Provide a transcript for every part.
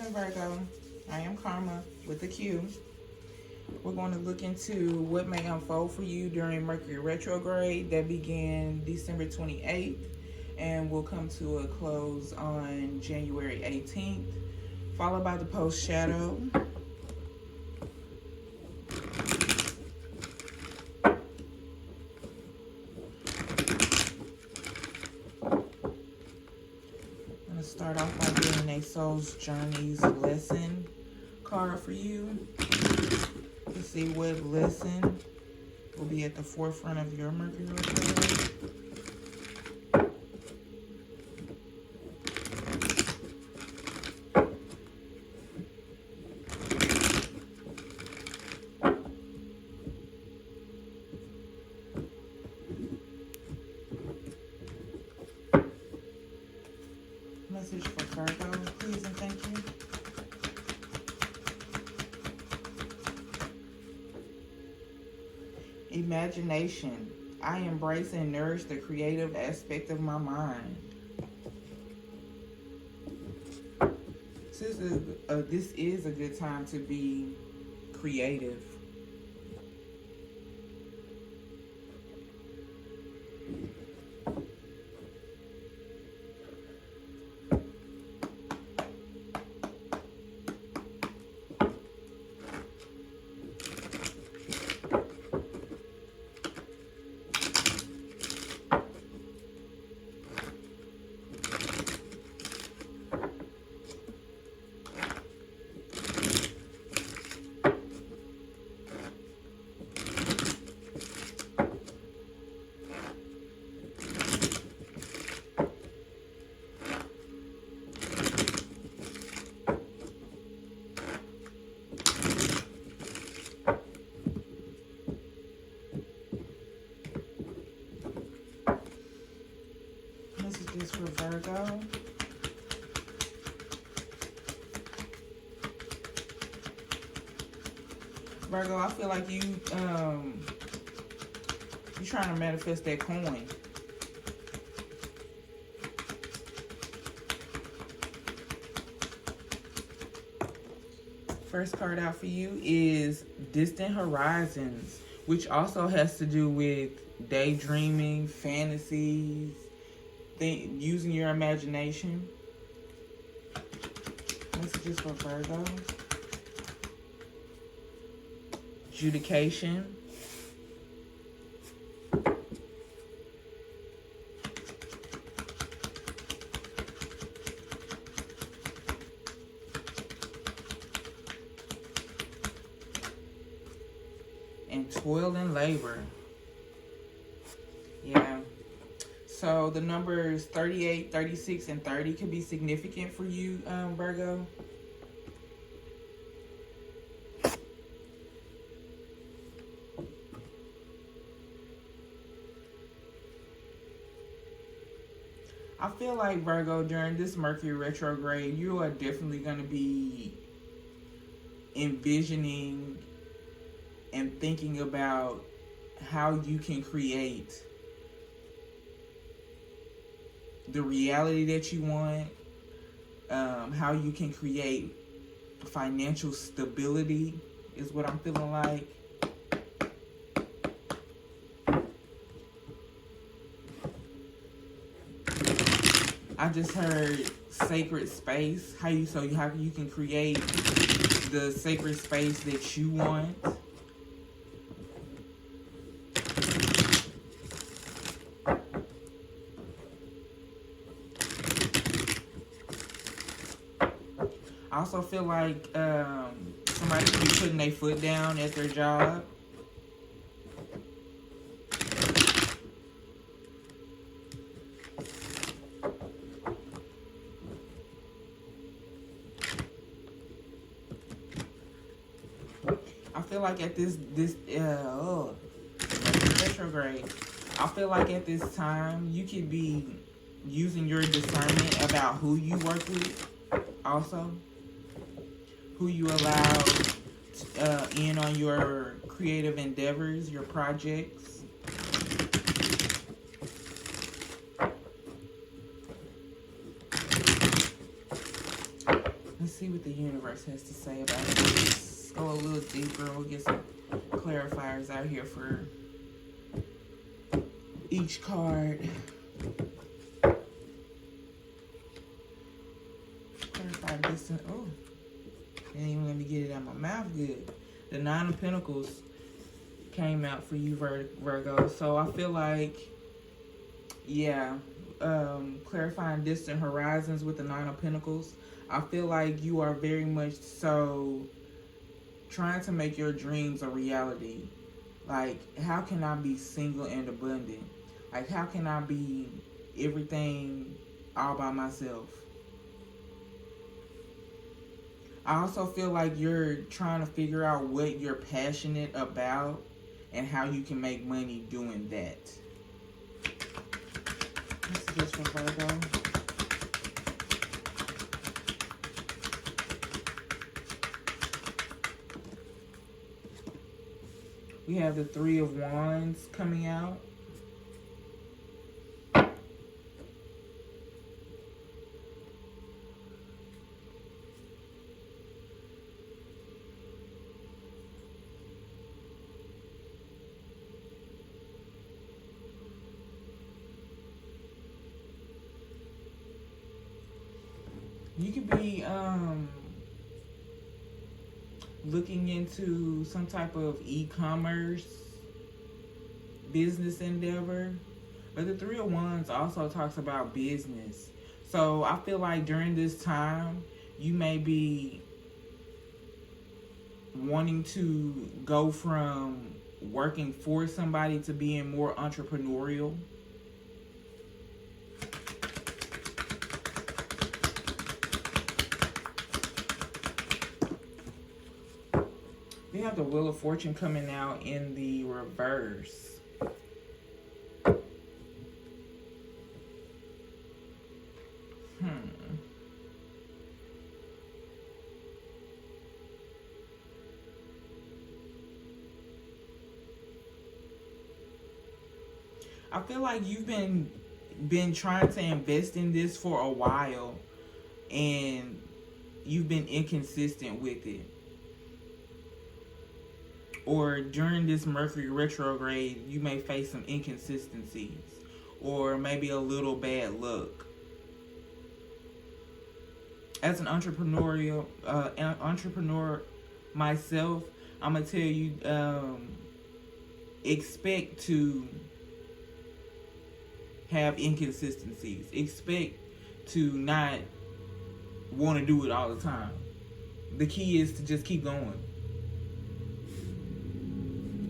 morning, Virgo. I am Karma with a Q. We're going to look into what may unfold for you during Mercury retrograde that began December 28th and will come to a close on January 18th, followed by the post shadow. Start off by getting a Soul's Journeys lesson card for you to see what lesson will be at the forefront of your Mercury retrograde. Message for Virgo, please and thank you. Imagination. I embrace and nourish the creative aspect of my mind. This is a good time to be creative. Messages for Virgo. Virgo, I feel like you're trying to manifest that coin. First card out for you is Distant Horizons, which also has to do with daydreaming, fantasies, using your imagination. Messages for Virgo. Adjudication. And toil and labor. Yeah. So the numbers 38, 36, and 30 could be significant for you, Virgo. I feel like, Virgo, during this Mercury retrograde, you are definitely going to be envisioning and thinking about how you can create the reality that you want, how you can create financial stability is what I'm feeling like. I just heard sacred space. How you can create the sacred space that you want. I also feel like somebody could be putting their foot down at their job. I feel like at this retrograde, I feel like at this time you could be using your discernment about who you work with, also who you allow in on your creative endeavors, your projects. Let's see see what the universe has to say about this. Go a little deeper. We'll get some clarifiers out here for each card. Clarify distance. Oh, didn't even let me get it out of my mouth good. The Nine of Pentacles came out for you, Virgo. So I feel like, yeah, clarifying distant horizons with the Nine of Pentacles. I feel like you are very much so trying to make your dreams a reality. Like, how can I be single and abundant? Like, how can I be everything all by myself? I also feel like you're trying to figure out what you're passionate about and how you can make money doing that. Messages for Virgo. We have the Three of Wands coming out. You could be looking into some type of e-commerce business endeavor. But the Three of Wands also talks about business. So I feel like during this time, you may be wanting to go from working for somebody to being more entrepreneurial. We have the Wheel of Fortune coming out in the reverse. I feel like you've been trying to invest in this for a while and you've been inconsistent with it. Or during this Mercury retrograde, you may face some inconsistencies or maybe a little bad luck. As an entrepreneur myself, I'm gonna tell you, expect to have inconsistencies. Expect to not want to do it all the time. The key is to just keep going.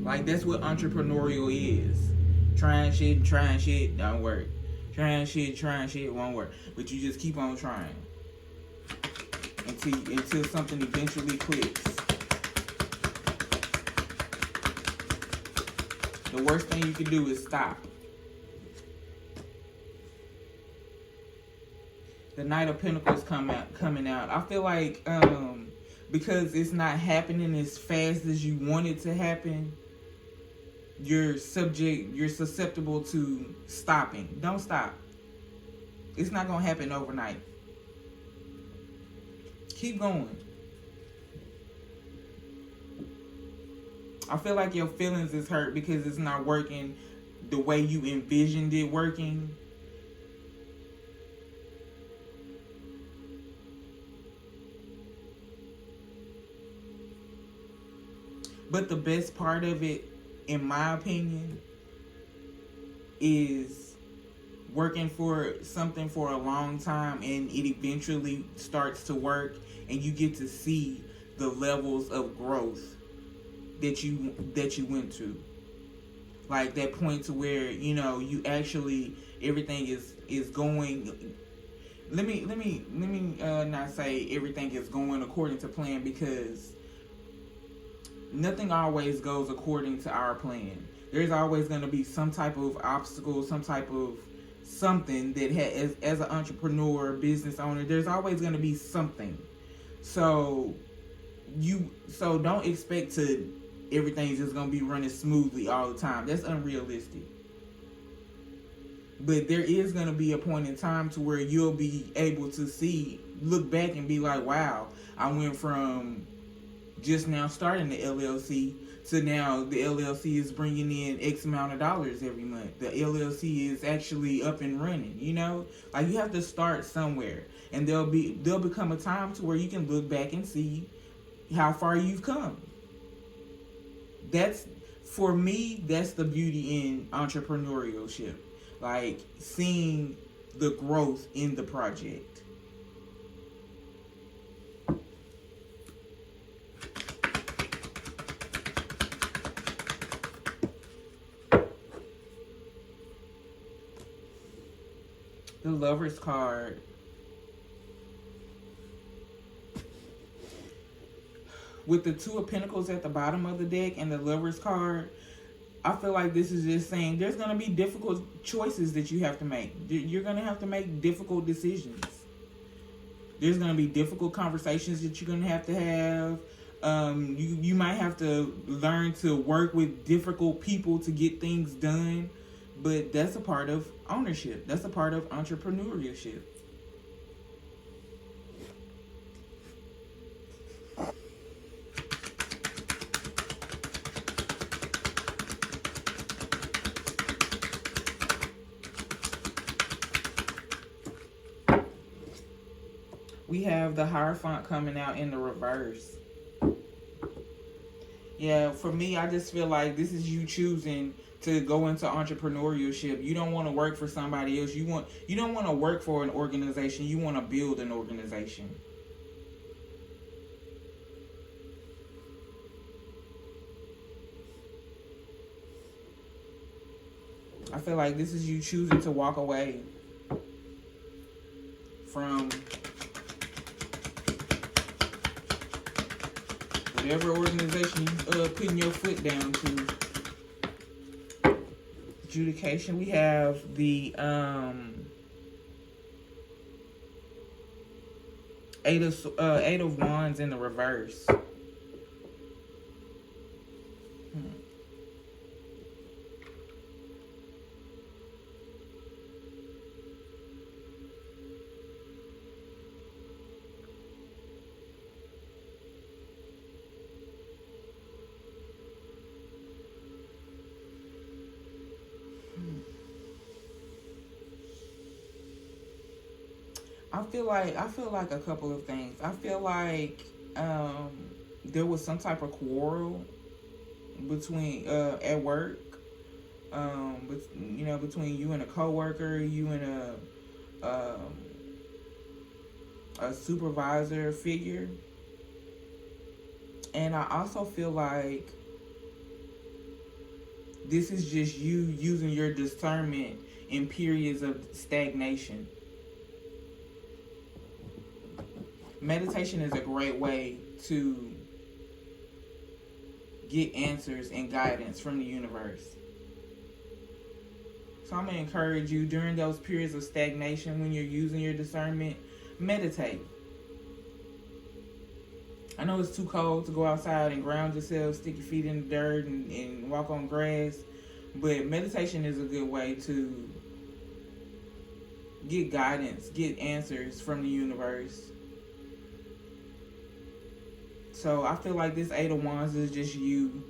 Like, that's what entrepreneurial is. Trying shit don't work. Trying shit won't work. But you just keep on trying. Until something eventually clicks. The worst thing you can do is stop. The Knight of Pentacles coming out. I feel like because it's not happening as fast as you want it to happen, you're susceptible to stopping. Don't stop. It's not gonna happen overnight. Keep going. I feel like your feelings is hurt because it's not working the way you envisioned it working. But the best part of it, in my opinion, is working for something for a long time and it eventually starts to work and you get to see the levels of growth that you went to. Like that point to where, you know, you actually, everything is going. Let me not say everything is going according to plan, because nothing always goes according to our plan. There's always going to be some type of obstacle, some type of something that as an entrepreneur, business owner, there's always going to be something. So don't expect to everything's just going to be running smoothly all the time. That's unrealistic. But there is going to be a point in time to where you'll be able to see look back and be like, wow, I went from just now starting the LLC to now the LLC is bringing in X amount of dollars every month. The LLC is actually up and running, you know? Like, you have to start somewhere. And there'll become a time to where you can look back and see how far you've come. That's, for me, that's the beauty in entrepreneurship. Like, seeing the growth in the project. The Lover's card. With the Two of Pentacles at the bottom of the deck and the Lover's card, I feel like this is just saying there's going to be difficult choices that you have to make. You're going to have to make difficult decisions. There's going to be difficult conversations that you're going to have. You might have to learn to work with difficult people to get things done. But that's a part of ownership. That's a part of entrepreneurship. We have the Hierophant coming out in the reverse. Yeah, for me, I just feel like this is you choosing to go into entrepreneurship. You don't want to work for somebody else. You don't want to work for an organization. You want to build an organization. I feel like this is you choosing to walk away from whatever organization you putting your foot down to. Adjudication. We have the Eight of Wands in the reverse. I feel like a couple of things. I feel like there was some type of quarrel between at work, between you and a coworker, you and a supervisor figure, and I also feel like this is just you using your discernment in periods of stagnation. Meditation is a great way to get answers and guidance from the universe. So I'm going to encourage you during those periods of stagnation when you're using your discernment, meditate. I know it's too cold to go outside and ground yourself, stick your feet in the dirt and walk on grass, but meditation is a good way to get guidance, get answers from the universe. So I feel like this Eight of Wands is just you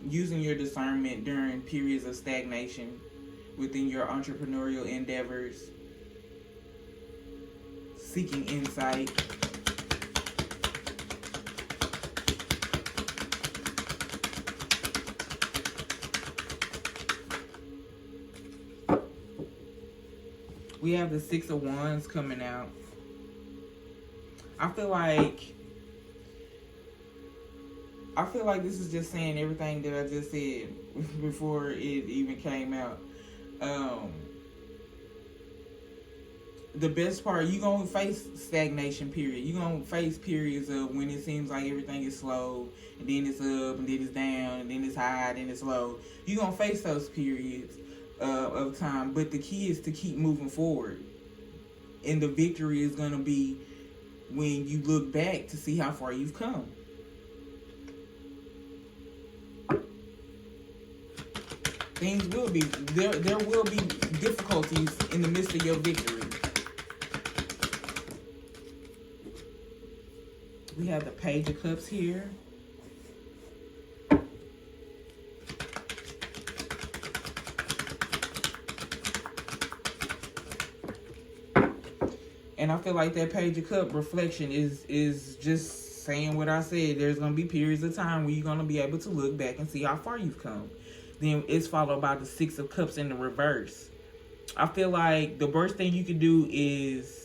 using your discernment during periods of stagnation within your entrepreneurial endeavors, seeking insight. We have the Six of Wands coming out. I feel like this is just saying everything that I just said before it even came out. The best part, you're going to face stagnation period. You're going to face periods of when it seems like everything is slow, and then it's up, and then it's down, and then it's high, and then it's low. You're going to face those periods of time, but the key is to keep moving forward. And the victory is going to be when you look back to see how far you've come. Things will be, there will be difficulties in the midst of your victory. We have the Page of Cups here. And I feel like that Page of Cup reflection is just saying what I said. There's going to be periods of time where you're going to be able to look back and see how far you've come. Then it's followed by the Six of Cups in the reverse. I feel like the worst thing you can do is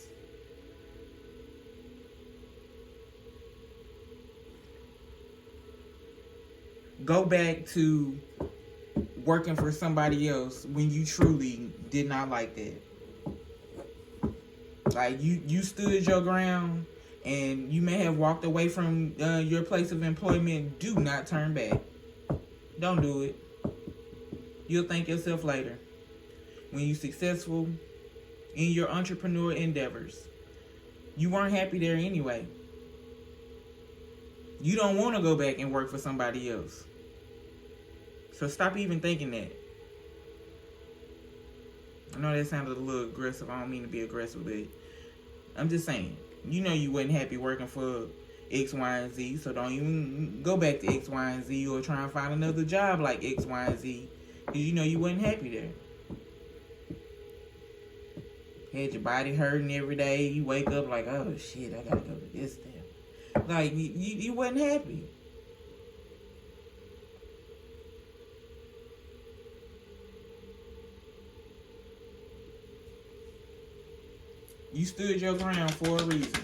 go back to working for somebody else when you truly did not like that. Like, you stood your ground and you may have walked away from your place of employment. Do not turn back. Don't do it. You'll thank yourself later when you're successful in your entrepreneur endeavors. You weren't happy there anyway. You don't want to go back and work for somebody else. So stop even thinking that. I know that sounded a little aggressive. I don't mean to be aggressive, but I'm just saying. You know you wasn't happy working for X, Y, and Z, so don't even go back to X, Y, and Z or try and find another job like X, Y, and Z. Because you know you wasn't happy there. Had your body hurting every day. You wake up like, oh shit, I gotta go to this thing. Like, you wasn't happy. You stood your ground for a reason.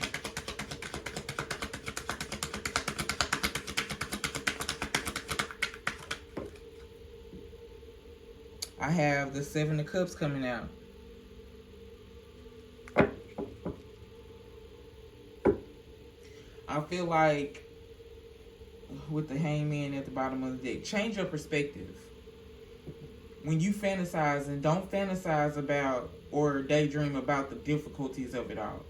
I have the Seven of Cups coming out. I feel like with the Hangman at the bottom of the deck, change your perspective. When you fantasize, and don't fantasize about or daydream about the difficulties of it all.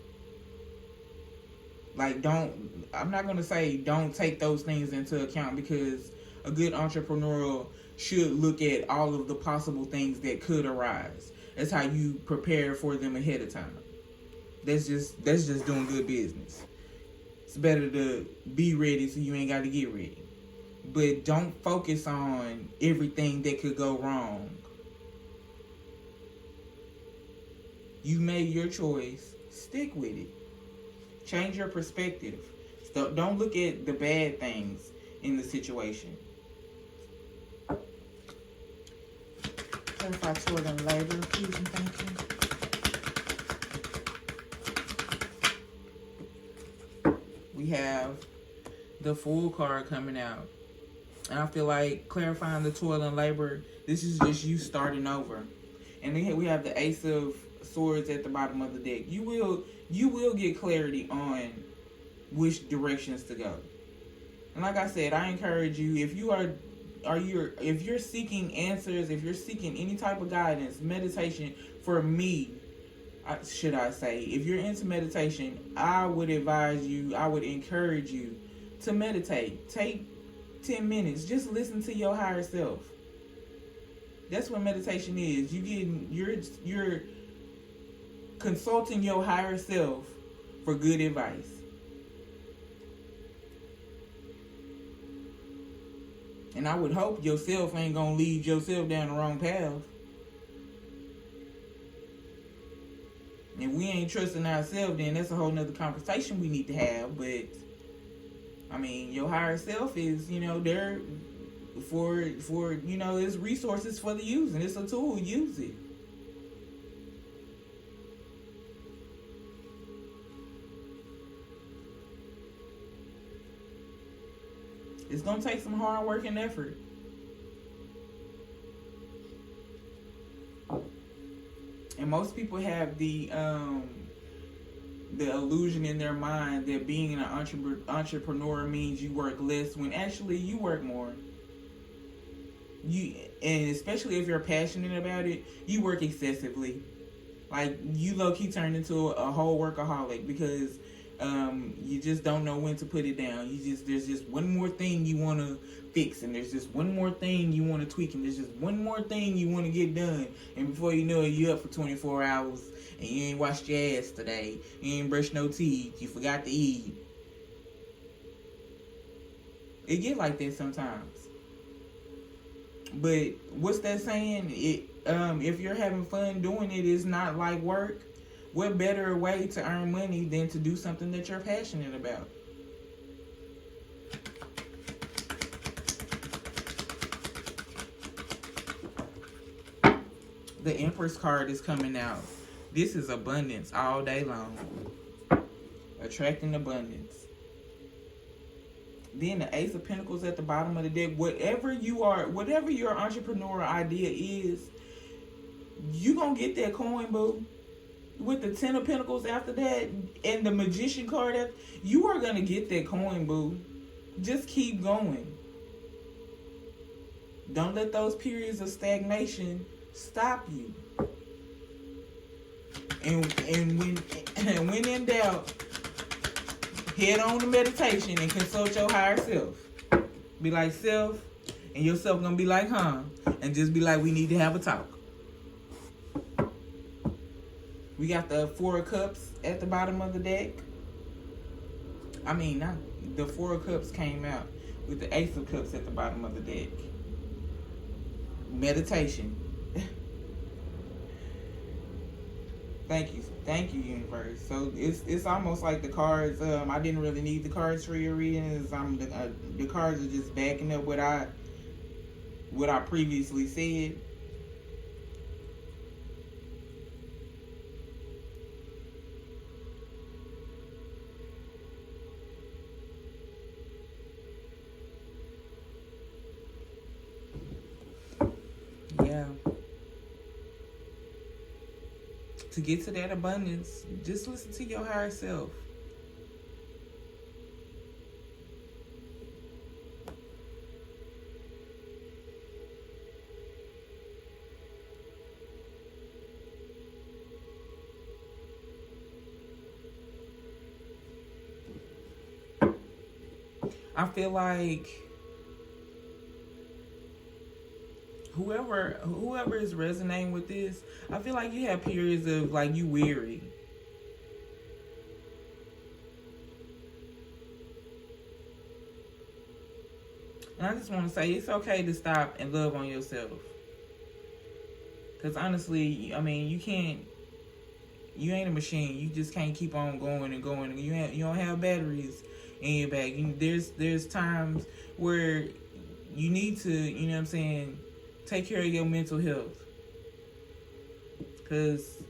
Like, I'm not going to say don't take those things into account, because a good entrepreneur should look at all of the possible things that could arise. That's how you prepare for them ahead of time. That's just doing good business. It's better to be ready so you ain't got to get ready. But don't focus on everything that could go wrong. You made your choice. Stick with it. Change your perspective. Don't look at the bad things in the situation. Clarify toward and labor, please and thank you. We have the Fool card coming out. And I feel like clarifying the toil and labor, this is just you starting over. And then we have the Ace of Swords at the bottom of the deck. You will get clarity on which directions to go. And like I said, I encourage you, if you're seeking answers, if you're seeking any type of guidance, meditation, for me, should I say, if you're into meditation, I would advise you, I would encourage you to meditate. Take 10 minutes. Just listen to your higher self. That's what meditation is. You're consulting your higher self for good advice. And I would hope yourself ain't gonna lead yourself down the wrong path. If we ain't trusting ourselves, then that's a whole nother conversation we need to have. But I mean, your higher self is, there for it's resources for the using. It's a tool. Use it. It's gonna take some hard work and effort. And most people have the illusion in their mind that being an entrepreneur means you work less, when actually you work more. And especially if you're passionate about it, you work excessively. Like, you low-key turn into a whole workaholic, because you just don't know when to put it down. There's just one more thing you want to fix, and there's just one more thing you want to tweak, and there's just one more thing you want to get done. And before you know it, you're up for 24 hours, and you ain't washed your ass today. You ain't brushed no teeth. You forgot to eat. It get like that sometimes. But what's that saying? If you're having fun doing it, it's not like work. What better way to earn money than to do something that you're passionate about? The Empress card is coming out. This is abundance all day long. Attracting abundance. Then the Ace of Pentacles at the bottom of the deck. Whatever your entrepreneurial idea is, you gonna get that coin, boo. With the Ten of Pentacles after that and the Magician card, you are gonna get that coin, boo. Just keep going. Don't let those periods of stagnation stop you. And when in doubt, head on to meditation and consult your higher self. Be like, self, and yourself gonna be like, huh? And just be like, we need to have a talk. We got the Four of Cups at the bottom of the deck. I mean, not the Four of Cups came out with the Ace of Cups at the bottom of the deck. Meditation. Thank you, universe. So it's almost like the cards. I didn't really need the cards for your readings. The cards are just backing up what I previously said. Yeah. To get to that abundance, just listen to your higher self. I feel like whoever is resonating with this, I feel like you have periods of like you weary. And I just want to say it's okay to stop and love on yourself. Because honestly, I mean, you ain't a machine. You just can't keep on going and going. You don't have batteries in your back. There's times where you need to, you know what I'm saying, take care of your mental health. Because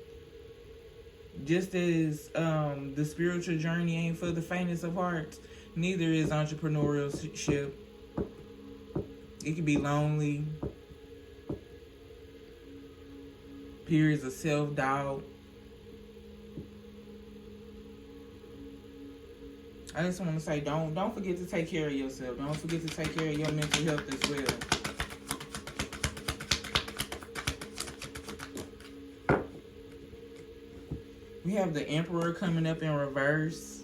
just as the spiritual journey ain't for the faintest of hearts, neither is entrepreneurship. It can be lonely. Periods of self-doubt. I just want to say, don't forget to take care of yourself. Don't forget to take care of your mental health as well. We have the Emperor coming up in reverse.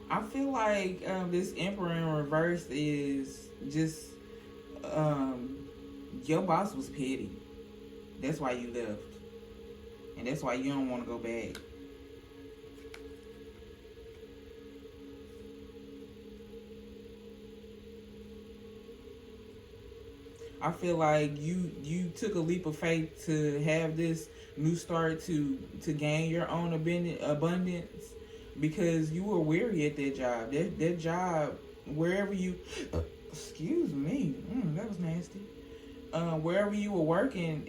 I feel like this Emperor in reverse is just your boss was petty. That's why you left. And that's why you don't want to go back. I feel like you took a leap of faith to have this new start to gain your own abundance. Because you were weary at that job. That job, wherever you... excuse me. That was nasty. Wherever you were working,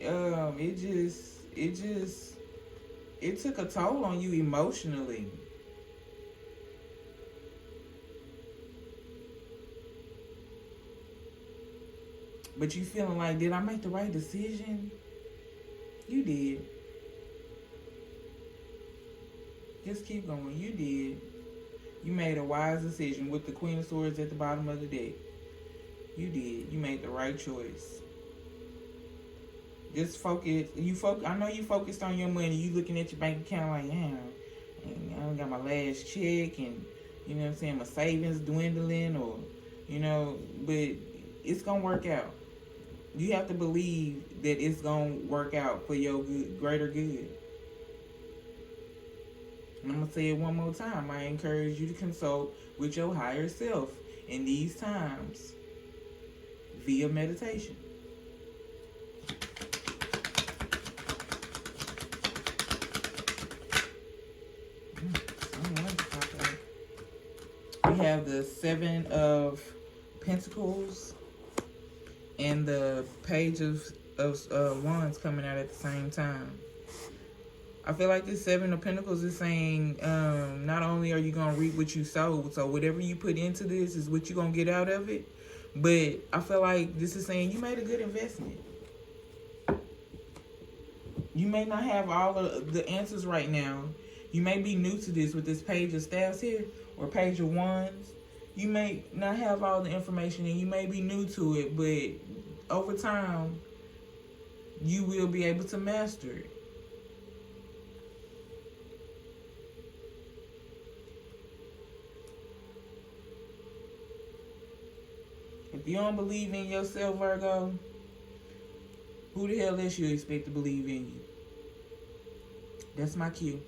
it took a toll on you emotionally. But you feeling like, did I make the right decision? You did. Just keep going. You did. You made a wise decision with the Queen of Swords at the bottom of the deck. You did. You made the right choice. Just focus. I know you focused on your money. You looking at your bank account like, damn, I don't got my last check, and you know what I'm saying, my savings dwindling, or but it's gonna work out. You have to believe that it's gonna work out for your good, greater good. And I'm gonna say it one more time. I encourage you to consult with your higher self in these times via meditation. We have the Seven of Pentacles and the Page of Wands coming out at the same time. I feel like this Seven of Pentacles is saying, not only are you going to reap what you sow, so whatever you put into this is what you're going to get out of it. But I feel like this is saying you made a good investment. You may not have all of the answers right now. You may be new to this with this Page of Staffs here, or Page of Wands. You may not have all the information, and you may be new to it, but over time, you will be able to master it. If you don't believe in yourself, Virgo, who the hell else you expect to believe in you? That's my cue.